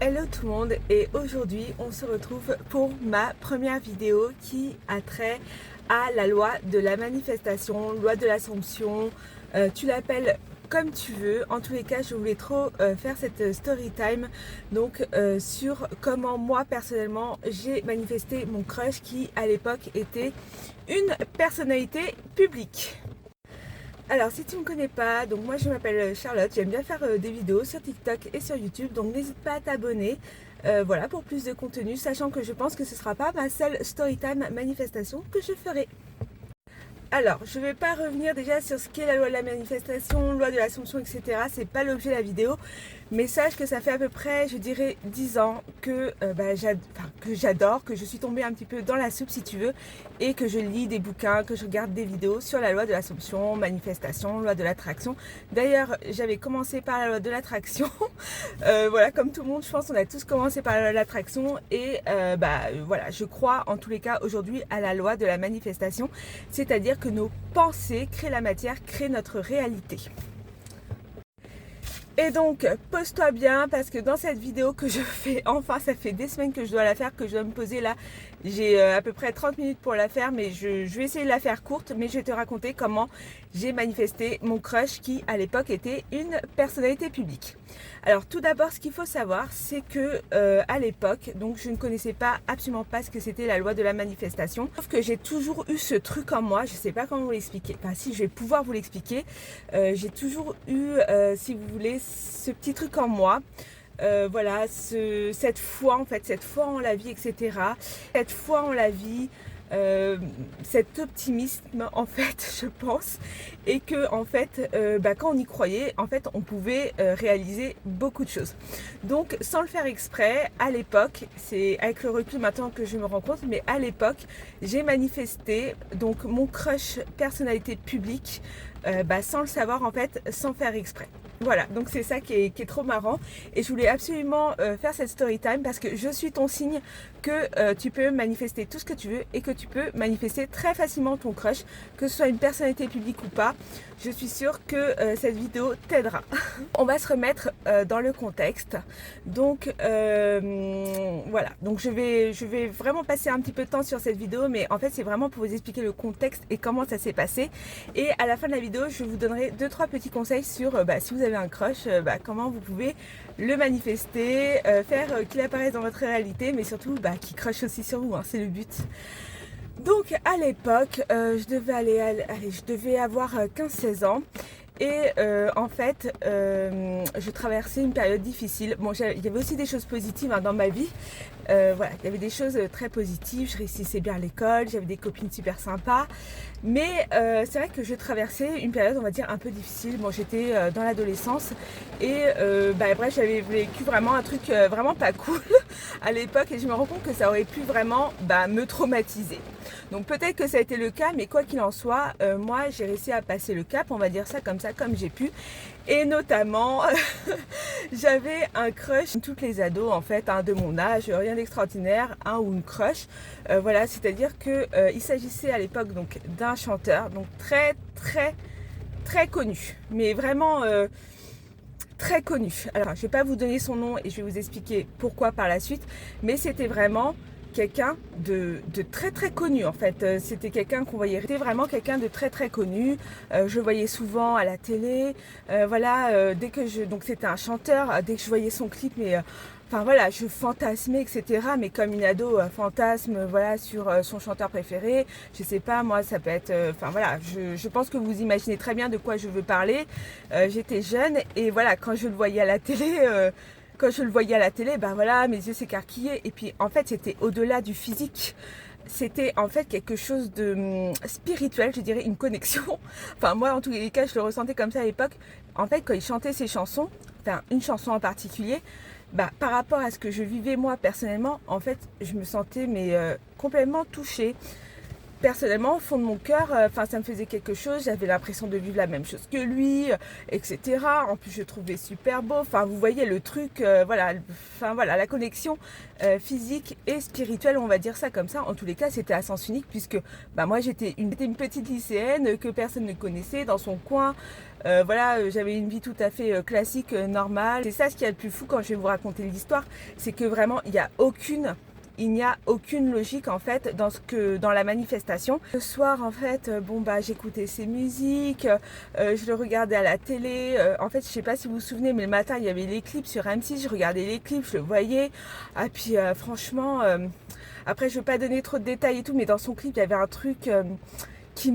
Hello tout le monde, et aujourd'hui on se retrouve pour ma première vidéo qui a trait à la loi de la manifestation, loi de l'Assomption, tu l'appelles comme tu veux. En tous les cas, je voulais trop faire cette story time donc sur comment moi personnellement j'ai manifesté mon crush qui à l'époque était une personnalité publique. Alors si tu ne me connais pas, donc moi je m'appelle Charlotte, j'aime bien faire des vidéos sur TikTok et sur YouTube, donc n'hésite pas à t'abonner, voilà, pour plus de contenu, sachant que je pense que ce ne sera pas ma seule storytime manifestation que je ferai. Alors, je ne vais pas revenir déjà sur ce qu'est la loi de la manifestation, loi de l'Assomption, etc. C'est pas l'objet de la vidéo. Mais sache que ça fait à peu près, je dirais, 10 ans que, j'adore, que je suis tombée un petit peu dans la soupe si tu veux, et que je lis des bouquins, que je regarde des vidéos sur la loi de l'Assomption, manifestation, loi de l'attraction. D'ailleurs, j'avais commencé par la loi de l'attraction. Voilà, comme tout le monde, je pense qu'on a tous commencé par la loi de l'attraction. Et voilà, je crois en tous les cas aujourd'hui à la loi de la manifestation, c'est-à-dire que nos pensées créent la matière, créent notre réalité. Et donc, pose-toi bien parce que dans cette vidéo que je fais, enfin ça fait des semaines que je dois la faire, que je dois me poser là, j'ai à peu près 30 minutes pour la faire, mais je vais essayer de la faire courte, mais je vais te raconter comment j'ai manifesté mon crush qui à l'époque était une personnalité publique. Alors tout d'abord, ce qu'il faut savoir, c'est que à l'époque, donc je ne connaissais pas, absolument pas ce que c'était la loi de la manifestation, sauf que j'ai toujours eu ce truc en moi, je sais pas comment vous l'expliquer, enfin si je vais pouvoir vous l'expliquer, j'ai toujours eu, si vous voulez, ce petit truc en moi. Voilà, cette foi en fait, cette foi en la vie, etc. Cette foi en la vie, cet optimisme en fait, je pense, et que en fait, quand on y croyait, en fait, on pouvait réaliser beaucoup de choses. Donc, sans le faire exprès, à l'époque, c'est avec le recul maintenant que je me rends compte, mais à l'époque, j'ai manifesté donc mon crush personnalité publique, sans le savoir en fait, sans faire exprès. Voilà, donc c'est ça qui est trop marrant et je voulais absolument faire cette story time parce que je suis ton signe que tu peux manifester tout ce que tu veux et que tu peux manifester très facilement ton crush, que ce soit une personnalité publique ou pas. Je suis sûre que cette vidéo t'aidera. On va se remettre dans le contexte. Donc voilà, donc je vais vraiment passer un petit peu de temps sur cette vidéo, mais en fait c'est vraiment pour vous expliquer le contexte et comment ça s'est passé. Et à la fin de la vidéo, je vous donnerai 2-3 petits conseils sur si vous avez un crush, comment vous pouvez le manifester, faire qu'il apparaisse dans votre réalité, mais surtout qu'il crush aussi sur vous, hein, c'est le but. Donc à l'époque, je devais avoir 15-16 ans. Et en fait, je traversais une période difficile. Bon, il y avait aussi des choses positives dans ma vie. Voilà, il y avait des choses très positives. Je réussissais bien à l'école, j'avais des copines super sympas. Mais c'est vrai que je traversais une période, on va dire, un peu difficile. Bon, j'étais dans l'adolescence et bref, j'avais vécu vraiment un truc vraiment pas cool à l'époque et je me rends compte que ça aurait pu vraiment me traumatiser. Donc peut-être que ça a été le cas, mais quoi qu'il en soit, moi j'ai réussi à passer le cap, on va dire ça, comme j'ai pu. Et notamment, j'avais un crush, toutes les ados en fait, de mon âge, rien d'extraordinaire, ou une crush. Voilà, c'est-à-dire que il s'agissait à l'époque donc d'un chanteur, donc très très très connu, mais vraiment très connu. Alors, je vais pas vous donner son nom et je vais vous expliquer pourquoi par la suite, mais c'était vraiment quelqu'un de très très connu en fait. C'était quelqu'un qu'on voyait, c'était vraiment quelqu'un de très très connu. Je le voyais souvent à la télé. Dès que donc c'était un chanteur, dès que je voyais son clip, mais enfin voilà, je fantasmais, etc. Mais comme une ado fantasme, voilà, sur son chanteur préféré. Je sais pas, moi, ça peut être, je pense que vous imaginez très bien de quoi je veux parler. J'étais jeune et voilà, quand je le voyais à la télé. Mes yeux s'écarquillaient. Et puis, en fait, c'était au-delà du physique. C'était en fait quelque chose de spirituel, je dirais, une connexion. Enfin, moi, en tous les cas, je le ressentais comme ça à l'époque. En fait, quand il chantait ses chansons, enfin, une chanson en particulier, par rapport à ce que je vivais moi personnellement, en fait, je me sentais complètement touchée. personnellement, au fond de mon cœur, enfin ça me faisait quelque chose, j'avais l'impression de vivre la même chose que lui, etc. En plus je le trouvais super beau, enfin vous voyez le truc, voilà, enfin voilà, la connexion physique et spirituelle, on va dire ça comme ça. En tous les cas, c'était à sens unique puisque bah, moi j'étais une petite lycéenne que personne ne connaissait dans son coin. Voilà, j'avais une vie tout à fait classique, normale. C'est ça ce qu'il y a de plus fou quand je vais vous raconter l'histoire, c'est que vraiment il n'y a aucune logique en fait dans la manifestation. Le soir en fait, bon bah j'écoutais ses musiques, je le regardais à la télé. En fait, je sais pas si vous vous souvenez, mais le matin il y avait les clips sur M6, je regardais les clips, je le voyais. Ah puis franchement, après je veux pas donner trop de détails et tout, mais dans son clip il y avait un truc qui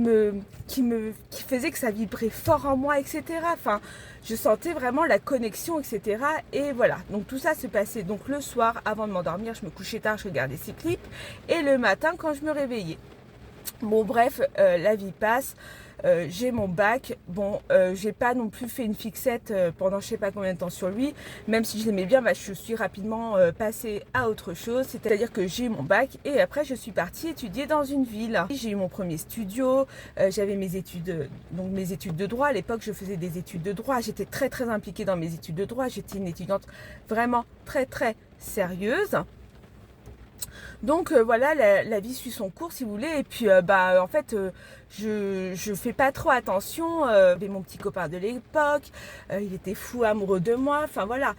faisait que ça vibrait fort en moi, etc. Enfin, je sentais vraiment la connexion, etc. Et voilà, donc tout ça se passait donc le soir avant de m'endormir, je me couchais tard, je regardais ces clips, et le matin quand je me réveillais. Bon bref, la vie passe, j'ai mon bac, bon j'ai pas non plus fait une fixette pendant je sais pas combien de temps sur lui, même si je l'aimais bien, bah, je suis rapidement passée à autre chose, c'est-à-dire que j'ai eu mon bac et après je suis partie étudier dans une ville. J'ai eu mon premier studio, j'avais mes études, donc mes études de droit, à l'époque je faisais des études de droit, j'étais très très impliquée dans mes études de droit, j'étais une étudiante vraiment très très sérieuse. Donc voilà, la vie suit son cours si vous voulez. Et puis bah en fait, je fais pas trop attention. J'avais mon petit copain de l'époque, il était fou amoureux de moi. Enfin voilà,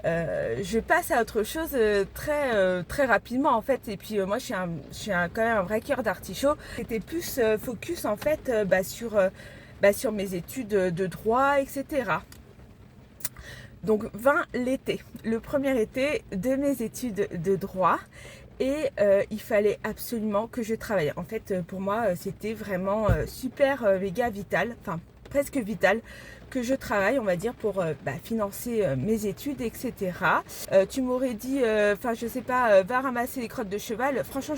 je passe à autre chose très rapidement en fait. Et puis moi, je suis quand même un vrai cœur d'artichaut. J'étais plus focus en fait sur mes études de droit, etc. Donc vint l'été, le premier été de mes études de droit. Et il fallait absolument que je travaille. En fait, pour moi, c'était vraiment super méga vital, enfin presque vital, que je travaille, on va dire, pour financer mes études, etc. Tu m'aurais dit, enfin je sais pas, va ramasser les crottes de cheval. Franchement,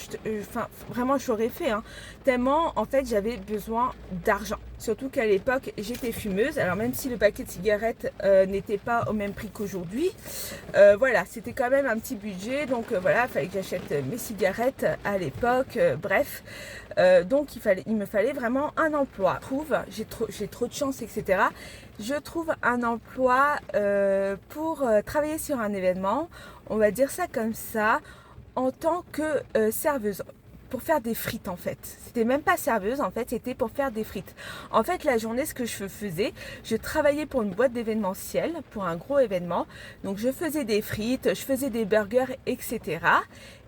vraiment, je l'aurais fait, hein, tellement en fait j'avais besoin d'argent. Surtout qu'à l'époque, j'étais fumeuse. Alors même si le paquet de cigarettes n'était pas au même prix qu'aujourd'hui, voilà, c'était quand même un petit budget. Donc voilà, il fallait que j'achète mes cigarettes à l'époque. Bref, donc il me fallait vraiment un emploi. J'ai trop de chance, etc. Je trouve un emploi pour travailler sur un événement, on va dire ça comme ça, en tant que serveuse. Pour faire des frites en fait. C'était même pas serveuse en fait, c'était pour faire des frites. En fait la journée ce que je faisais, je travaillais pour une boîte d'événementiel, pour un gros événement. Donc je faisais des frites, je faisais des burgers, etc.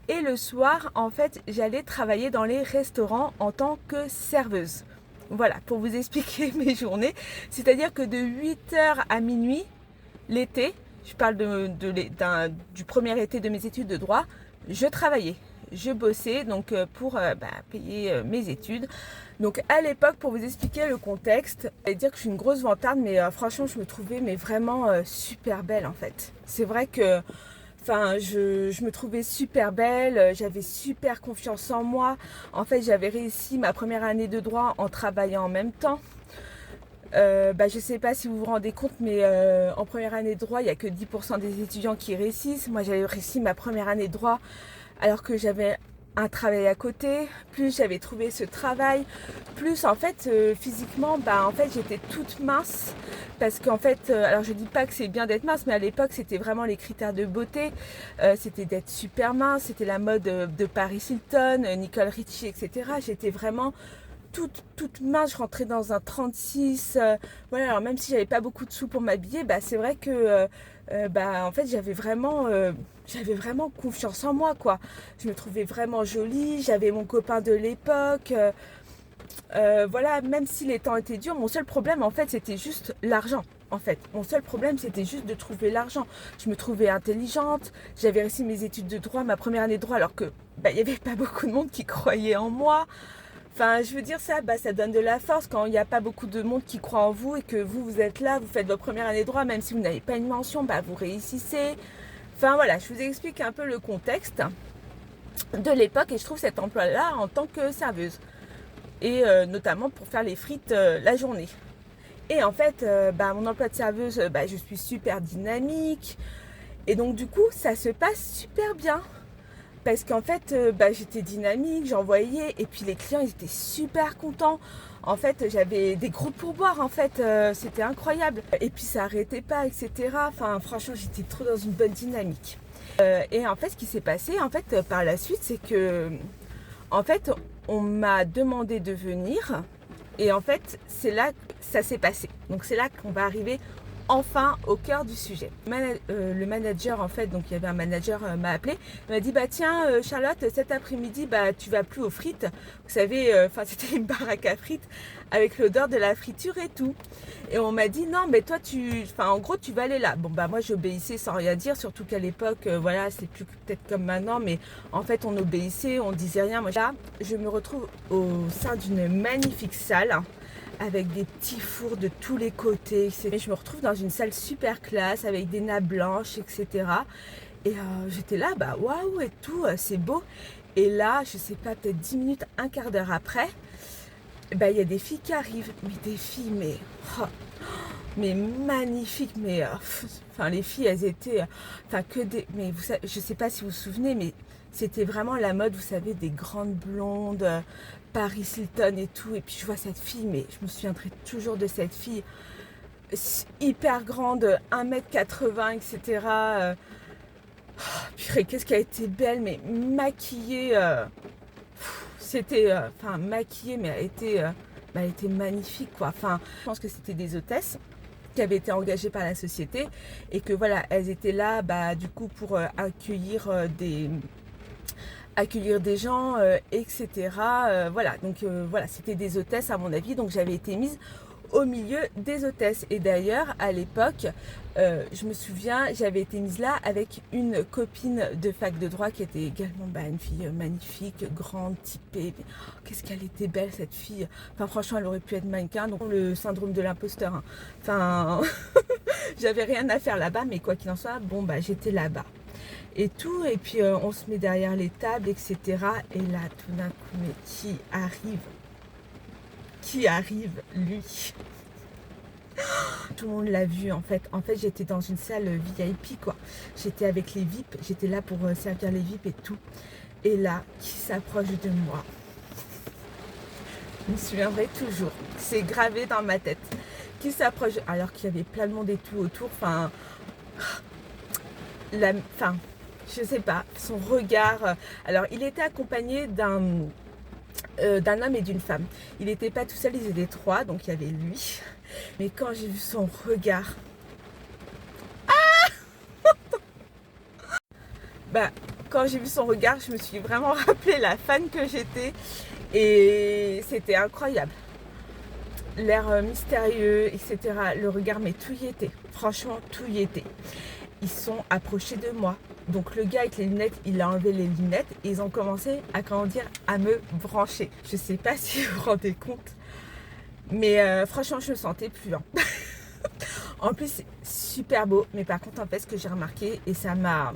Et le soir en fait j'allais travailler dans les restaurants en tant que serveuse. Voilà, pour vous expliquer mes journées. C'est-à-dire que de 8h à minuit, l'été, je parle du premier été de mes études de droit, je travaillais. Je bossais donc pour payer mes études. Donc à l'époque, pour vous expliquer le contexte, je vais dire que je suis une grosse vantarde, mais franchement, je me trouvais vraiment super belle en fait. C'est vrai que je me trouvais super belle, j'avais super confiance en moi. En fait, j'avais réussi ma première année de droit en travaillant en même temps. Je sais pas si vous vous rendez compte, mais en première année de droit, il n'y a que 10% des étudiants qui réussissent. Moi, j'avais réussi ma première année de droit alors que j'avais un travail à côté, plus j'avais trouvé ce travail, plus en fait physiquement, en fait j'étais toute mince parce qu'en fait, alors je dis pas que c'est bien d'être mince, mais à l'époque c'était vraiment les critères de beauté, c'était d'être super mince, c'était la mode de Paris Hilton, Nicole Richie, etc. J'étais vraiment toute mince, je rentrais dans un 36, voilà, alors même si j'avais pas beaucoup de sous pour m'habiller, c'est vrai que en fait j'avais vraiment confiance en moi quoi. Je me trouvais vraiment jolie, j'avais mon copain de l'époque, voilà, même si les temps étaient durs, mon seul problème en fait c'était juste l'argent. En fait, mon seul problème c'était juste de trouver l'argent. Je me trouvais intelligente, j'avais réussi mes études de droit, ma première année de droit, alors que il n'y avait pas beaucoup de monde qui croyait en moi. Enfin, je veux dire ça, ça donne de la force quand il n'y a pas beaucoup de monde qui croit en vous et que vous êtes là, vous faites votre première année de droit, même si vous n'avez pas une mention, vous réussissez. Enfin voilà, je vous explique un peu le contexte de l'époque et je trouve cet emploi-là en tant que serveuse. Et notamment pour faire les frites la journée. Et en fait, mon emploi de serveuse, je suis super dynamique. Et donc du coup, ça se passe super bien. parce qu'en fait, j'étais dynamique, j'envoyais, et puis les clients, ils étaient super contents. En fait, j'avais des gros pourboires, en fait, c'était incroyable. Et puis ça arrêtait pas, etc. Enfin, franchement, j'étais trop dans une bonne dynamique. Et en fait, ce qui s'est passé, en fait, par la suite, c'est que, en fait, on m'a demandé de venir. Et en fait, c'est là que ça s'est passé. Donc c'est là qu'on va arriver enfin au cœur du sujet. Le manager, en fait, donc il y avait un manager m'a appelé, il m'a dit bah tiens Charlotte, cet après-midi tu vas plus aux frites. Vous savez, c'était une baraque à frites avec l'odeur de la friture et tout. Et on m'a dit non mais toi en gros tu vas aller là. Bon moi j'obéissais sans rien dire, surtout qu'à l'époque voilà, c'est plus peut-être comme maintenant, mais en fait on obéissait, on disait rien. Moi là je me retrouve au sein d'une magnifique salle avec des petits fours de tous les côtés. Je me retrouve dans une salle super classe avec des nappes blanches, etc. Et j'étais là, waouh et tout, c'est beau. Et là, je sais pas, peut-être 10 minutes, un quart d'heure après, il y a des filles qui arrivent. Mais des filles, mais magnifiques. Mais les filles, elles étaient, que des. Mais vous savez, je sais pas si vous vous souvenez, mais c'était vraiment la mode, vous savez, des grandes blondes, Paris Hilton et tout. Et puis je vois cette fille, mais je me souviendrai toujours de cette fille hyper grande, 1m80, etc. Purée, qu'est-ce qu'elle a été belle, mais maquillée. C'était, maquillée, mais elle était magnifique, quoi. Je pense que c'était des hôtesses qui avaient été engagées par la société et que voilà, elles étaient là, du coup, pour accueillir des gens, etc. Voilà, donc voilà, c'était des hôtesses à mon avis, donc j'avais été mise au milieu des hôtesses. Et d'ailleurs, à l'époque, je me souviens, j'avais été mise là avec une copine de fac de droit qui était également une fille magnifique, grande, typée. Qu'est-ce qu'elle était belle cette fille. Franchement, elle aurait pu être mannequin, donc le syndrome de l'imposteur. J'avais rien à faire là-bas, mais quoi qu'il en soit, j'étais là-bas. Et tout, et puis on se met derrière les tables, etc. Et là, tout d'un coup, mais qui arrive, lui. Tout le monde l'a vu, en fait. En fait, j'étais dans une salle VIP, quoi. J'étais avec les VIP, j'étais là pour servir les VIP et tout. Et là, qui s'approche de moi. Je me souviendrai toujours. C'est gravé dans ma tête. Qui s'approche, alors qu'il y avait plein de monde et tout autour. Je sais pas, son regard. Alors, il était accompagné d'un homme et d'une femme. Il n'était pas tout seul, ils étaient trois, donc il y avait lui. Mais quand j'ai vu son regard, quand j'ai vu son regard, je me suis vraiment rappelé la fan que j'étais et c'était incroyable. L'air mystérieux, etc. Le regard, mais tout y était. Franchement, tout y était. Ils sont approchés de moi. Donc le gars avec les lunettes, il a enlevé les lunettes et ils ont commencé à me brancher. Je sais pas si vous vous rendez compte, mais franchement, je me sentais plus. En plus, c'est super beau. Mais par contre, en fait, ce que j'ai remarqué, et ça m'a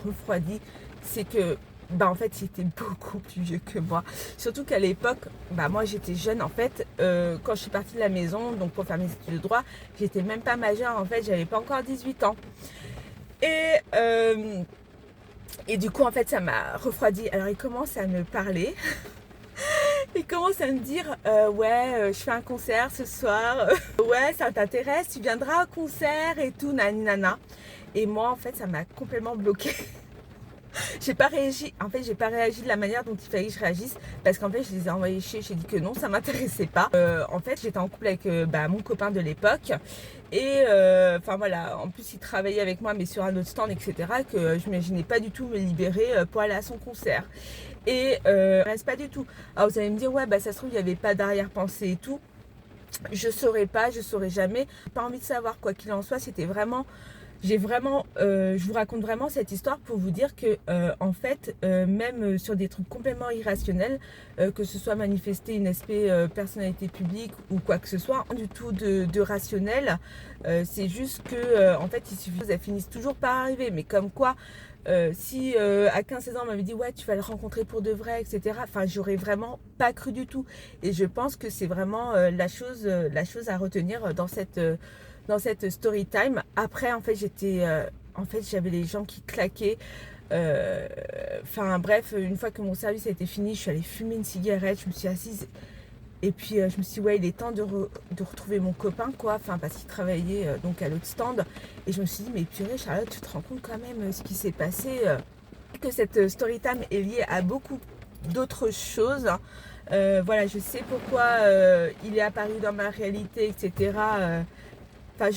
refroidi, c'est que en fait, c'était beaucoup plus vieux que moi. Surtout qu'à l'époque, moi j'étais jeune en fait. Quand je suis partie de la maison, donc pour faire mes études de droit, j'étais même pas majeure en fait, j'avais pas encore 18 ans. Et du coup, en fait, ça m'a refroidi. Alors, il commence à me parler. Il commence à me dire ouais, je fais un concert ce soir. Ouais, ça t'intéresse, tu viendras au concert et tout, nana. Et moi, en fait, ça m'a complètement bloquée. J'ai pas réagi de la manière dont il fallait que je réagisse parce qu'en fait je les ai envoyés chier, j'ai dit que non, ça m'intéressait pas. En fait j'étais en couple avec mon copain de l'époque et voilà, en plus il travaillait avec moi mais sur un autre stand, etc., que je m'imaginais pas du tout me libérer pour aller à son concert. Et reste pas du tout. Alors vous allez me dire ouais ça se trouve il n'y avait pas d'arrière-pensée et tout. Je saurais jamais. Pas envie de savoir, quoi qu'il en soit, c'était vraiment... je vous raconte vraiment cette histoire pour vous dire que en fait, même sur des trucs complètement irrationnels, que ce soit manifester une personnalité publique ou quoi que ce soit, du tout de rationnel, c'est juste que en fait, il suffit qu'elles finissent toujours par arriver. Mais comme quoi, si à 15-16 ans on m'avait dit ouais tu vas le rencontrer pour de vrai, etc., j'aurais vraiment pas cru du tout. Et je pense que c'est vraiment la chose à retenir dans cette story time. Après en fait j'avais les jambes qui claquaient. Enfin bref, une fois que mon service a été fini, je suis allée fumer une cigarette, je me suis assise et puis je me suis dit ouais, il est temps de retrouver mon copain quoi, enfin parce qu'il travaillait donc à l'autre stand et je me suis dit mais purée Charlotte, tu te rends compte quand même ce qui s'est passé, que cette story time est liée à beaucoup d'autres choses. Voilà, je sais pourquoi il est apparu dans ma réalité, etc. Enfin,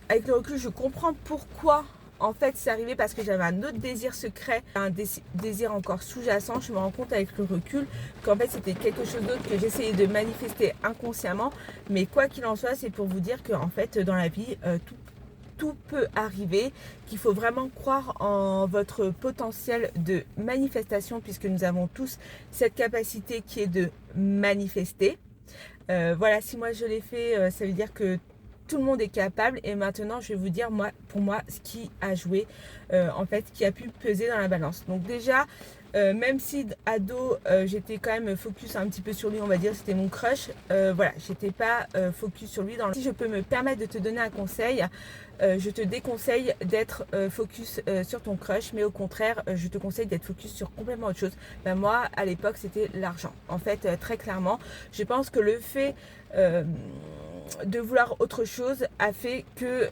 avec le recul, je comprends pourquoi en fait c'est arrivé parce que j'avais un autre désir secret, un désir encore sous-jacent. Je me rends compte avec le recul qu'en fait c'était quelque chose d'autre que j'essayais de manifester inconsciemment. Mais quoi qu'il en soit, c'est pour vous dire qu'en fait dans la vie, tout peut arriver, qu'il faut vraiment croire en votre potentiel de manifestation puisque nous avons tous cette capacité qui est de manifester. Voilà, si moi je l'ai fait, ça veut dire que tout le monde est capable. Et maintenant je vais vous dire pour moi ce qui a joué, en fait, qui a pu peser dans la balance. Donc déjà, même si ado j'étais quand même focus un petit peu sur lui, on va dire c'était mon crush, voilà, j'étais pas focus sur lui. Si je peux me permettre de te donner un conseil, je te déconseille d'être focus sur ton crush, mais au contraire je te conseille d'être focus sur complètement autre chose. Ben, moi à l'époque c'était l'argent en fait, très clairement. Je pense que le fait de vouloir autre chose a fait que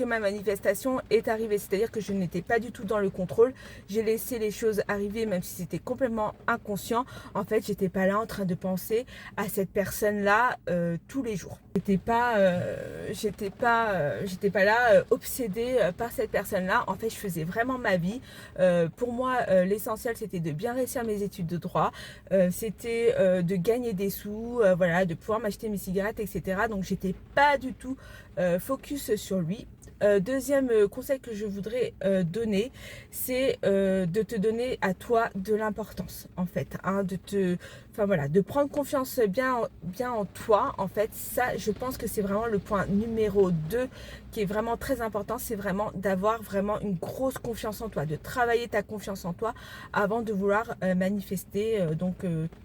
ma manifestation est arrivée. C'est-à-dire que je n'étais pas du tout dans le contrôle. J'ai laissé les choses arriver même si c'était complètement inconscient. En fait, j'étais pas là en train de penser à cette personne-là tous les jours. J'étais pas là obsédée par cette personne-là. En fait, je faisais vraiment ma vie. Pour moi, l'essentiel c'était de bien réussir mes études de droit. C'était de gagner des sous, voilà, de pouvoir m'acheter mes cigarettes, etc. Donc j'étais pas du tout focus sur lui. Deuxième conseil que je voudrais donner, c'est de te donner à toi de l'importance en fait, hein, de prendre confiance bien en toi en fait. Ça, je pense que c'est vraiment le point numéro 2 qui est vraiment très important. C'est vraiment d'avoir vraiment une grosse confiance en toi, de travailler ta confiance en toi avant de vouloir manifester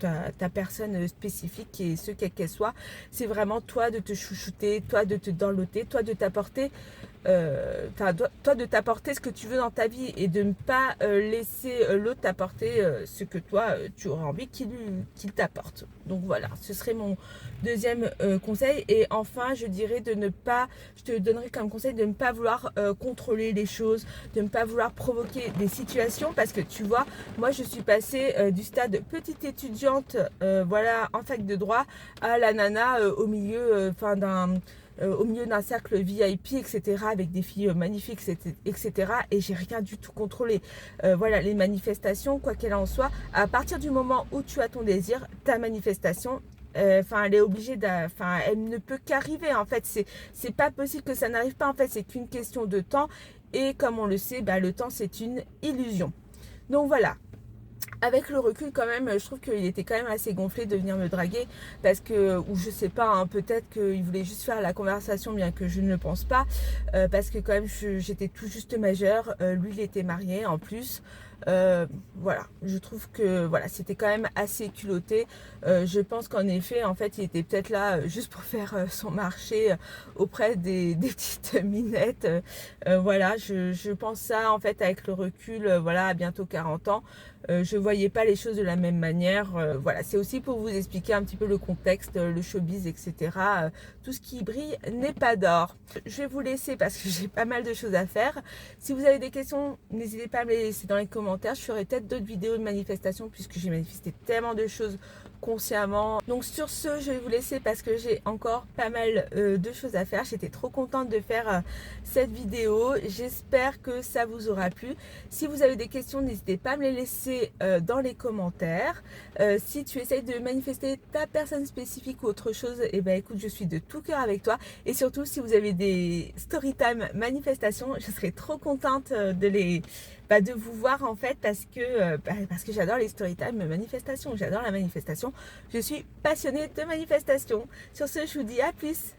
ta personne spécifique, et ce quelle qu'elle soit. C'est vraiment toi de te chouchouter, toi de te dorloter, toi de t'apporter toi de t'apporter ce que tu veux dans ta vie et de ne pas laisser l'autre t'apporter ce que toi tu auras envie qu'il t'apporte. Donc voilà, ce serait mon deuxième conseil. Et enfin, je te donnerai comme conseil de ne pas vouloir contrôler les choses, de ne pas vouloir provoquer des situations, parce que tu vois, moi je suis passée du stade petite étudiante voilà, en fac de droit à la nana au milieu au milieu d'un cercle VIP, etc., avec des filles magnifiques, etc. Et j'ai rien du tout contrôlé. Voilà, les manifestations, quoi qu'elle en soit, à partir du moment où tu as ton désir, ta manifestation, elle est obligée elle ne peut qu'arriver. En fait, c'est pas possible que ça n'arrive pas. En fait, c'est qu'une question de temps. Et comme on le sait, le temps, c'est une illusion. Donc voilà. Avec le recul quand même, je trouve qu'il était quand même assez gonflé de venir me draguer, parce que, ou je sais pas, hein, peut-être qu'il voulait juste faire la conversation, bien que je ne le pense pas, parce que quand même j'étais tout juste majeure, lui il était marié en plus. Voilà, je trouve que voilà, c'était quand même assez culotté. Je pense qu'en effet, en fait, il était peut-être là juste pour faire son marché auprès des petites minettes. Voilà, je pense ça en fait avec le recul, voilà, à bientôt 40 ans. Je voyais pas les choses de la même manière. Voilà, c'est aussi pour vous expliquer un petit peu le contexte, le showbiz, etc. Tout ce qui brille n'est pas d'or. Je vais vous laisser parce que j'ai pas mal de choses à faire. Si vous avez des questions, n'hésitez pas à me les laisser dans les commentaires. Je ferai peut-être d'autres vidéos de manifestation puisque j'ai manifesté tellement de choses consciemment. Donc sur ce, je vais vous laisser parce que j'ai encore pas mal de choses à faire. J'étais trop contente de faire cette vidéo. J'espère que ça vous aura plu. Si vous avez des questions, n'hésitez pas à me les laisser dans les commentaires. Si tu essayes de manifester ta personne spécifique ou autre chose, et ben écoute, je suis de tout cœur avec toi. Et surtout, si vous avez des story time manifestations, je serais trop contente de vous voir en fait, parce que j'adore les story time manifestations, j'adore la manifestation. Je suis passionnée de manifestation. Sur ce, je vous dis à plus.